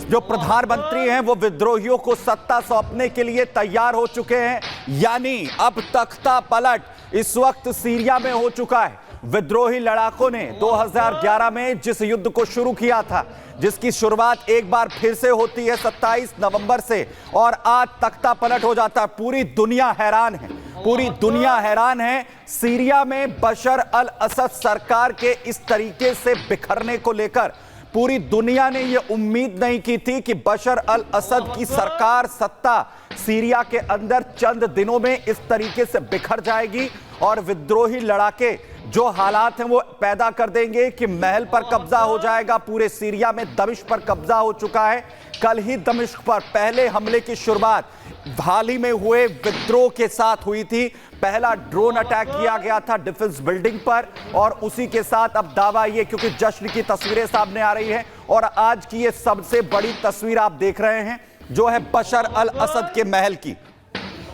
जो प्रधानमंत्री हैं वो विद्रोहियों को सत्ता सौंपने के लिए तैयार हो चुके हैं। यानी अब तख्ता पलट इस वक्त सीरिया में हो चुका है। विद्रोही लड़ाकों ने 2011 में जिस युद्ध को शुरू किया था, जिसकी शुरुआत एक बार फिर से होती है 27 नवंबर से, और आज तख्ता पलट हो जाता है। पूरी दुनिया हैरान है, पूरी दुनिया हैरान है। सीरिया में बशर अल असद सरकार के इस तरीके से बिखरने को लेकर पूरी दुनिया ने यह उम्मीद नहीं की थी कि बशर अल असद की सरकार, सत्ता सीरिया के अंदर चंद दिनों में इस तरीके से बिखर जाएगी और विद्रोही लड़ाके जो हालात हैं वो पैदा कर देंगे कि महल पर कब्जा हो जाएगा। पूरे सीरिया में दमिश्क पर कब्जा हो चुका है। कल ही दमिश्क पर पहले हमले की शुरुआत हाल ही में हुए विद्रोह के साथ हुई थी। पहला ड्रोन अटैक किया गया था डिफेंस बिल्डिंग पर, और उसी के साथ अब दावा ये, क्योंकि जश्न की तस्वीरें सामने आ रही हैं और आज की ये सबसे बड़ी तस्वीर आप देख रहे हैं जो है बशर अल असद के महल की।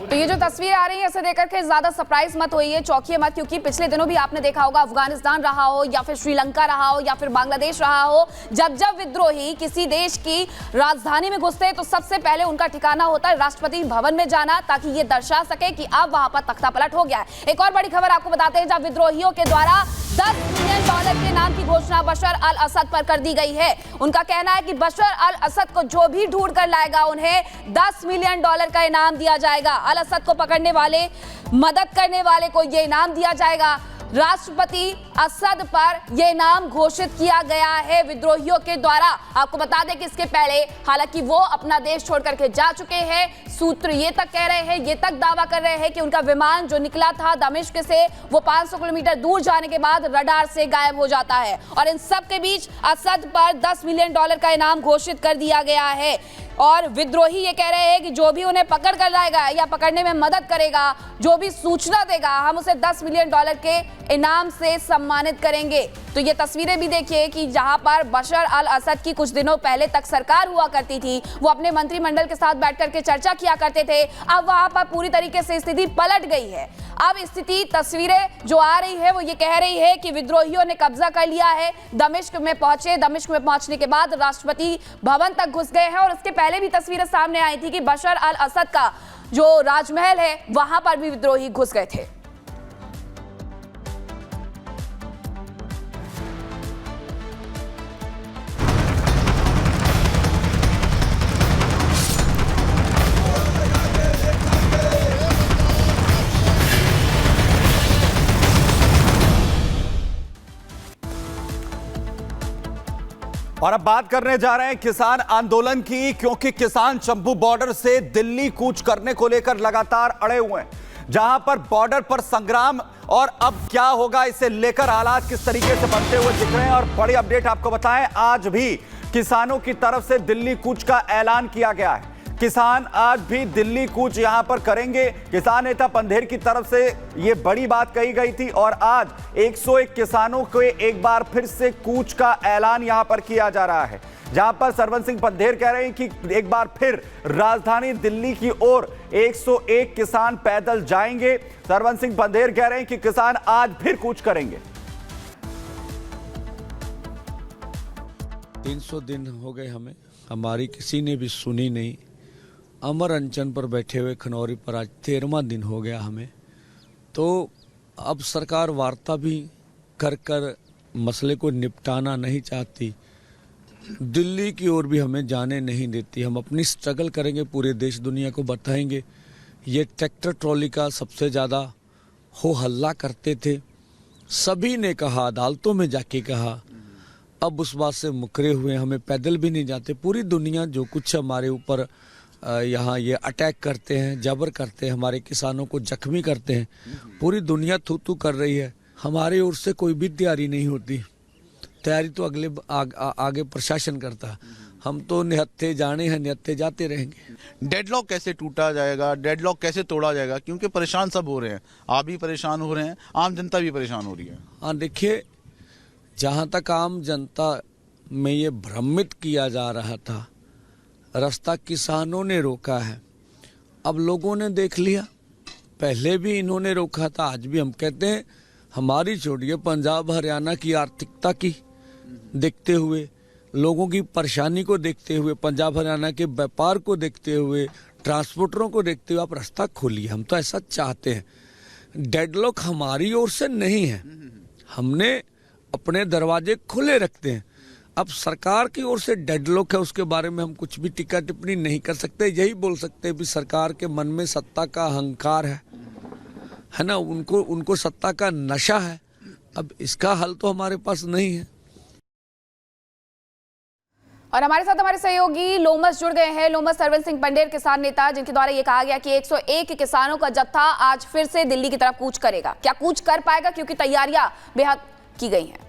तो ये जो तस्वीर आ रही है इसे देखकर के ज्यादा सरप्राइज मत होइए, चौंकिए मत, क्योंकि पिछले दिनों भी आपने देखा होगा, अफगानिस्तान रहा हो या फिर श्रीलंका रहा हो या फिर बांग्लादेश रहा हो, जब जब विद्रोही किसी देश की राजधानी में घुसते तो सबसे पहले उनका ठिकाना होता है राष्ट्रपति भवन में जाना, ताकि ये दर्शा सके कि अब वहां पर तख्ता पलट हो गया है। एक और बड़ी खबर आपको बताते हैं, जब विद्रोहियों के द्वारा $10 मिलियन के नाम की घोषणा बशर अल असद पर कर दी गई है। उनका कहना है कि बशर अल असद को जो भी ढूंढ कर लाएगा उन्हें $10 मिलियन का इनाम दिया जाएगा। अल असद को पकड़ने वाले, मदद करने वाले को यह इनाम दिया जाएगा। राष्ट्रपति असद पर यह नाम घोषित किया गया है विद्रोहियों के द्वारा। आपको बता दें कि इसके पहले हालांकि वो अपना देश छोड़ करके जा चुके हैं। सूत्र ये तक कह रहे हैं, ये तक दावा कर रहे हैं कि उनका विमान जो निकला था दमिश्क से, वो 500 किलोमीटर दूर जाने के बाद रडार से गायब हो जाता है। और इन सब के बीच असद पर $10 मिलियन का इनाम घोषित कर दिया गया है। और विद्रोही ये कह रहे हैं कि जो भी उन्हें पकड़ कर लाएगा या पकड़ने में मदद करेगा, जो भी सूचना देगा, हम उसे $10 मिलियन के इनाम से सम्मानित करेंगे। तो ये तस्वीरें भी देखिए कि जहां पर बशर अल असद की कुछ दिनों पहले तक सरकार हुआ करती थी, वो अपने मंत्रिमंडल के साथ बैठ करके चर्चा किया करते थे। अब वहां पर पूरी तरीके से स्थिति पलट गई है। अब स्थिति, तस्वीरें जो आ रही है वो ये कह रही है कि विद्रोहियों ने कब्जा कर लिया है। दमिश्क में पहुंचे, दमिश्क में पहुंचने के बाद राष्ट्रपति भवन तक घुस गए हैं। और इसके पहले भी तस्वीरें सामने आई थी कि बशर अल असद का जो राजमहल है वहां पर भी विद्रोही घुस गए थे। और अब बात करने जा रहे हैं किसान आंदोलन की, क्योंकि किसान शंभू बॉर्डर से दिल्ली कूच करने को लेकर लगातार अड़े हुए हैं। जहां पर बॉर्डर पर संग्राम, और अब क्या होगा इसे लेकर हालात किस तरीके से बनते हुए दिख रहे हैं। और बड़ी अपडेट आपको बताएं, आज भी किसानों की तरफ से दिल्ली कूच का ऐलान किया गया है। किसान आज भी दिल्ली कूच यहां पर करेंगे। किसान नेता पंधेर की तरफ से यह बड़ी बात कही गई थी और आज 101 किसानों को एक बार फिर से कूच का ऐलान यहां पर किया जा रहा है, जहां पर सरवन सिंह पंधेर कह रहे हैं कि एक बार फिर राजधानी दिल्ली की ओर 101 किसान पैदल जाएंगे। सरवन सिंह पंधेर कह रहे हैं कि किसान आज फिर कूच करेंगे। 300 दिन हो गए हमें, हमारी किसी ने भी सुनी नहीं। अमर अनशन पर बैठे हुए खनौरी पर आज 13वां दिन हो गया हमें। तो अब सरकार वार्ता भी कर मसले को निपटाना नहीं चाहती, दिल्ली की ओर भी हमें जाने नहीं देती। हम अपनी स्ट्रगल करेंगे, पूरे देश दुनिया को बताएंगे। ये ट्रैक्टर ट्रॉली का सबसे ज़्यादा हो हल्ला करते थे, सभी ने कहा, अदालतों में जाके कहा। अब उस बात से मुकरे हुए, हमें पैदल भी नहीं जाते। पूरी दुनिया जो कुछ हमारे ऊपर यहाँ ये अटैक करते हैं, जबर करते हैं, हमारे किसानों को जख्मी करते हैं, पूरी दुनिया थू थू कर रही है। हमारी ओर से कोई भी तैयारी नहीं होती। तैयारी तो आगे प्रशासन करता है। हम तो निहत्थे जाने हैं, निहत्थे जाते रहेंगे। डेडलॉक कैसे टूटा जाएगा, डेडलॉक कैसे तोड़ा जाएगा, क्योंकि परेशान सब हो रहे हैं। आप भी परेशान हो रहे हैं, आम जनता भी परेशान हो रही है। हाँ देखिए, जहाँ तक आम जनता में ये भ्रमित किया जा रहा था, रास्ता किसानों ने रोका है। अब लोगों ने देख लिया, पहले भी इन्होंने रोका था, आज भी हम कहते हैं। हमारी छोड़िए, पंजाब हरियाणा की आर्थिकता की देखते हुए लोगों की परेशानी को देखते हुए, पंजाब हरियाणा के व्यापार को देखते हुए, ट्रांसपोर्टरों को देखते हुए आप रास्ता खोलिए। हम तो ऐसा चाहते हैं। डेडलॉक हमारी ओर से नहीं है, हमने अपने दरवाजे खुले रखते हैं। अब सरकार की ओर से डेडलॉक है, उसके बारे में हम कुछ भी टीका टिप्पणी नहीं कर सकते। यही बोल सकते हैं कि सरकार के मन में सत्ता का अहंकार है ना, उनको सत्ता का नशा है। अब इसका हल तो हमारे पास नहीं है। और हमारे साथ हमारे सहयोगी लोमस जुड़ गए हैं। लोमस, सरवन सिंह पंडेर किसान नेता, जिनके द्वारा ये कहा गया कि 101 किसानों का जत्था आज फिर से दिल्ली की तरफ कूच करेगा। क्या कूच कर पाएगा, क्योंकि तैयारियां बेहद की गई हैं?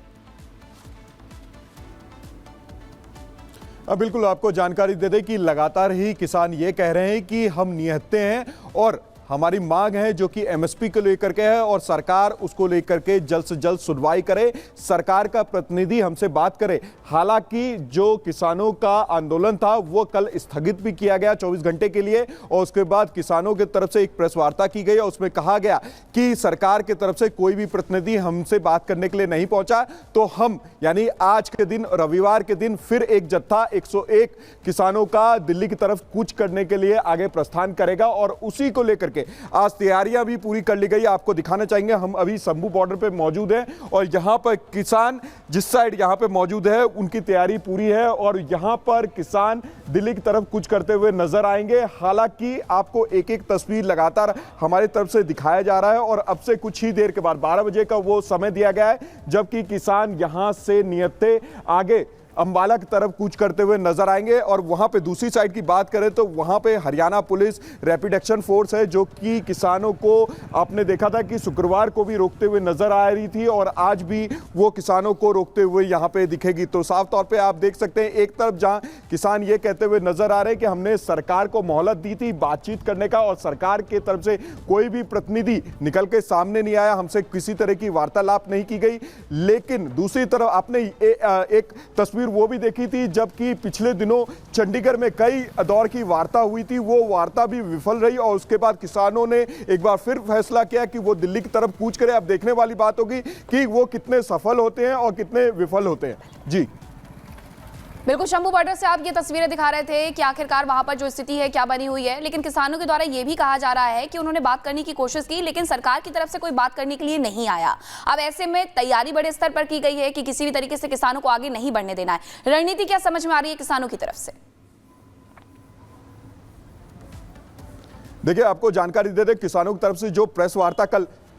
बिल्कुल, आपको जानकारी दे दें कि लगातार ही किसान ये कह रहे हैं कि हम निहत्ते हैं और हमारी मांग है जो कि एमएसपी को लेकर के है और सरकार उसको लेकर के जल्द से जल्द सुनवाई करे, सरकार का प्रतिनिधि हमसे बात करे। हालांकि जो किसानों का आंदोलन था वो कल स्थगित भी किया गया 24 घंटे के लिए और उसके बाद किसानों की तरफ से एक प्रेस वार्ता की गई और उसमें कहा गया कि सरकार की तरफ से कोई भी प्रतिनिधि हमसे बात करने के लिए नहीं पहुंचा, तो हम यानी आज के दिन, रविवार के दिन फिर एक जत्था 101 किसानों का दिल्ली की तरफ कूच करने के लिए आगे प्रस्थान करेगा और उसी को लेकर आज तैयारियां भी पूरी कर ली गई। आपको दिखाना चाहेंगे, हम अभी शंभू बॉर्डर पे मौजूद हैं और यहां पर किसान जिस साइड यहां पे मौजूद है उनकी तैयारी पूरी है और यहां पर किसान दिल्ली की तरफ कुछ करते हुए नजर आएंगे। हालांकि आपको एक एक तस्वीर लगातार हमारी तरफ से दिखाया जा रहा है और अब से कुछ ही देर के बाद 12 बजे का वो समय दिया गया है जबकि किसान यहां से नियत्ते आगे अंबाला की तरफ कूच करते हुए नजर आएंगे। और वहां पे दूसरी साइड की बात करें तो वहां पे Haryana police rapid action force है जो कि किसानों को आपने देखा था कि शुक्रवार को भी रोकते हुए नजर आ रही थी और आज भी वो किसानों को रोकते हुए यहां पे दिखेगी। तो साफ तौर पे आप देख सकते हैं, एक तरफ जहां किसान ये कहते हुए नजर आ रहे हैं कि हमने सरकार को मोहलत दी थी बातचीत करने का और सरकार की तरफ से कोई भी प्रतिनिधि निकल के सामने नहीं आया, हमसे किसी तरह की वार्तालाप नहीं की गई। लेकिन दूसरी तरफ आपने एक तस्वीर वो भी देखी थी जबकि पिछले दिनों चंडीगढ़ में कई दौर की वार्ता हुई थी, वो वार्ता भी विफल रही और उसके बाद किसानों ने एक बार फिर फैसला किया कि वो दिल्ली की तरफ कूच करे। अब देखने वाली बात होगी कि वो कितने सफल होते हैं और कितने विफल होते हैं। जी बिल्कुल, शंभू बॉर्डर से आप ये तस्वीरें दिखा रहे थे कि आखिरकार वहां पर जो स्थिति है क्या बनी हुई है, लेकिन किसानों के द्वारा ये भी कहा जा रहा है कि उन्होंने बात करने की कोशिश की लेकिन सरकार की तरफ से कोई बात करने के लिए नहीं आया। अब ऐसे में तैयारी बड़े स्तर पर की गई है कि किसी भी तरीके से किसानों को आगे नहीं बढ़ने देना है। रणनीति क्या समझ में आ रही है किसानों की तरफ से? देखिए, आपको जानकारी दे दें, किसानों की तरफ से जो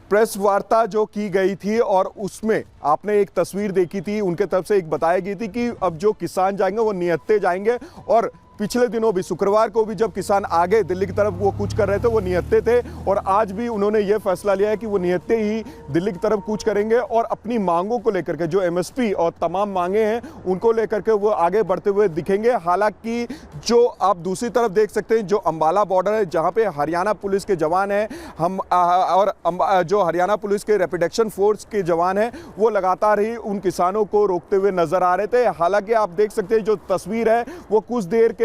प्रेस वार्ता जो की गई थी और उसमें आपने एक तस्वीर देखी थी, उनके तरफ से एक बताई गई थी कि अब जो किसान जाएंगे वो नियत्ते जाएंगे और पिछले दिनों भी शुक्रवार को भी जब किसान आगे दिल्ली की तरफ वो कूच कर रहे थे वो नियत्ते थे और आज भी उन्होंने ये फैसला लिया है कि वो नियत्ते ही दिल्ली की तरफ कूच करेंगे और अपनी मांगों को लेकर के जो एमएसपी और तमाम मांगे हैं उनको लेकर के वो आगे बढ़ते हुए दिखेंगे। हालांकि जो आप दूसरी तरफ देख सकते हैं, जो अंबाला बॉर्डर है जहां पे हरियाणा पुलिस के जवान हैं और जो हरियाणा पुलिस के रैपिड एक्शन फोर्स के जवान हैं वो लगातार ही उन किसानों को रोकते हुए नजर आ रहे थे। हालांकि आप देख सकते हैं जो तस्वीर है वो कुछ देर के